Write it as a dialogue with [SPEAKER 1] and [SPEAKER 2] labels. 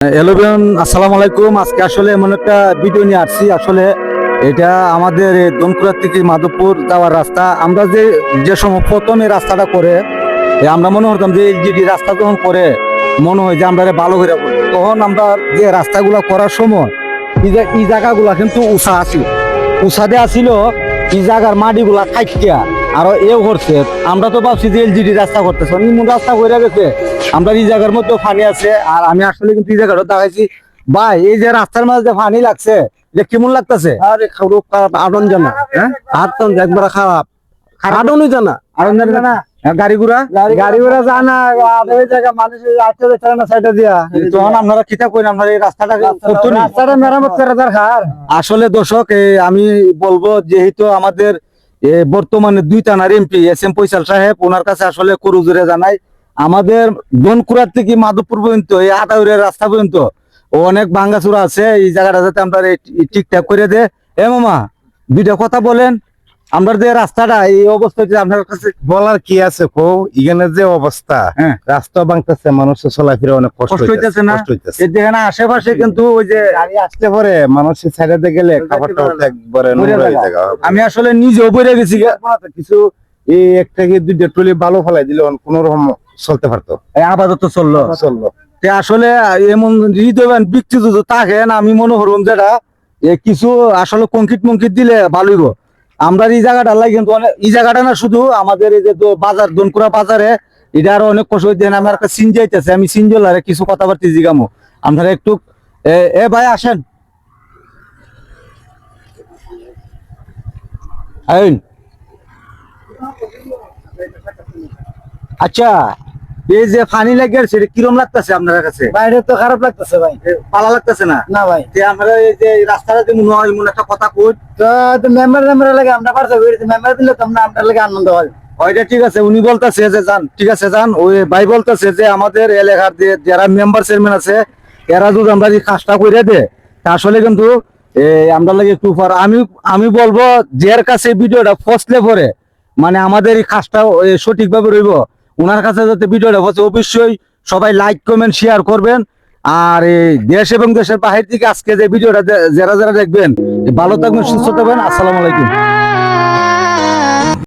[SPEAKER 1] Hello বিয়ান, আসসালামু আলাইকুম। আজকে আসলে এমন একটা ভিডিও নিয়ে আসছি। আসলে এটা আমাদের দমকুড়া থেকে মাধবপুর যাওয়ার রাস্তা। আমরা যে সময় প্রথম এই রাস্তাটা করে আমরা মনে করতাম যে এলজিডি রাস্তা যখন করে মনে হয় যে আমরা ভালো করে করবো। তখন আমরা যে রাস্তাগুলো করার সময় এই জায়গাগুলা কিন্তু উষা আসিল, উষাদে আসিল এই জায়গার মাটিগুলা খাইটিয়া আরো এও করছে। আমরা তো ভাবছি যে এলজিডি রাস্তা করতেছে, নিমন রাস্তা করে গেছে। আমরা এই জায়গার মধ্যে পানি আছে। আর আমি আসলে কিন্তু এই জায়গাটা দেখাইছি ভাই, এই যে রাস্তার মাঝে যে পানি লাগছে যে কেমন লাগতেছে।
[SPEAKER 2] আরে খারাপ আটন জানা, হ্যাঁ আটন একবার খারাপ আটনই জানা,
[SPEAKER 1] আরো জানা গাড়ি ঘোড়া
[SPEAKER 2] জানা ওই জায়গা মানুষের আসতে চায় না সাইডে দিয়া।
[SPEAKER 1] তখন আপনারা কিতা করেন, আপনারা এই রাস্তাটা
[SPEAKER 2] রাস্তাটা মেরামত করে দরকার।
[SPEAKER 1] আসলে দর্শক আমি বলবো, যেহেতু আমাদের বর্তমানে দুই থানার এমপি এস এম ফয়সাল সাহেব, ওনার কাছে আসলে করুজুরে জানাই আমাদের দনকুড়া থেকে মাধবপুর পর্যন্ত এই আটাউরের রাস্তা পর্যন্ত অনেক ভাঙ্গাচুরা আছে। এই জায়গাটা যাতে আমরা ঠিকঠাক করে দে। এ মামা দুইটা কথা বলেন, আমরা যে রাস্তাটা এই অবস্থাতে আপনার কাছে
[SPEAKER 2] বলার কি আছে কো, এখানে যে অবস্থা,
[SPEAKER 1] হ্যাঁ
[SPEAKER 2] রাস্তা ভাঙতেছে, মানুষের চলাফেরা অনেক কষ্ট
[SPEAKER 1] হইতেছে না।
[SPEAKER 2] হইতেছে।
[SPEAKER 1] যেখানে আশেপাশে কিন্তু ওই যে
[SPEAKER 2] গাড়ি আসতে পরে মানুষের সাইডে গেলে খাবারটা একবারে নোংরা হয়ে যায়।
[SPEAKER 1] আমি আসলে নিজেও পড়ে গেছি।
[SPEAKER 2] কিছু এই একটা কি দুইটা টলি ভালো ফেলাই দিলে কোন রকম চলতে পারতো,
[SPEAKER 1] আপাতত চললো। আসলে এমন হৃদয়বান ব্যক্তি যদি থাকেন, আমি মনে করুন যেটা কিছু আসলে কংক্রিট মঙ্কিট দিলে ভালোই গো। আমরা এই জায়গাটা লাগে কিন্তু এই জায়গাটা না, শুধু আমাদের এই যে বাজার দনকুড়া বাজারে এটা আরো অনেক কষ্ট হইতে। আমার একটা সিন যাইতেছে, আমি সিন জেলারে কিছু কথাবার্তা জিগামো। আপনারা একটু এ ভাই আসেন। আচ্ছা, এই যে ফানি লাগে সেটা কিরম লাগতেছে আপনার কাছে?
[SPEAKER 2] বাইরে তো খারাপ লাগতেছে ভাই,
[SPEAKER 1] ভালো লাগতেছে না?
[SPEAKER 2] না ভাই।
[SPEAKER 1] যে আমরা এই যে রাস্তাটা যে মনে হয় এমন একটা কথা কই,
[SPEAKER 2] তো মেম্বার লাগে আমরা পারছি, মেম্বার দিলে তো আমরা লাগে আনন্দ হয়।
[SPEAKER 1] ওইটা ঠিক আছে। উনি বলতেছে যে যান, ঠিক আছে যান। ওই ভাই বলতেছে যে আমাদের এলাকার যে যারা মেম্বার চেয়ারম্যান আছে, এরা যদি আমরা এই কাজটা করে দে, তা আসলে কিন্তু আমরা লাগে একটু উপর। আমি বলবো যার কাছে ভিডিওটা ফসলে পরে মানে আমাদের এই কাজটা সঠিকভাবে রইব, ওনার কাছে যাতে ভিডিওটা পৌঁছে, অবশ্যই সবাই লাইক কমেন্ট শেয়ার করবেন। আর এই দেশ এবং দেশের বাহির থেকে আজকে যে ভিডিওটা যারা যারা দেখবেন, ভালো থাকবেন, সুস্থ থাকবেন। আসসালামু আলাইকুম।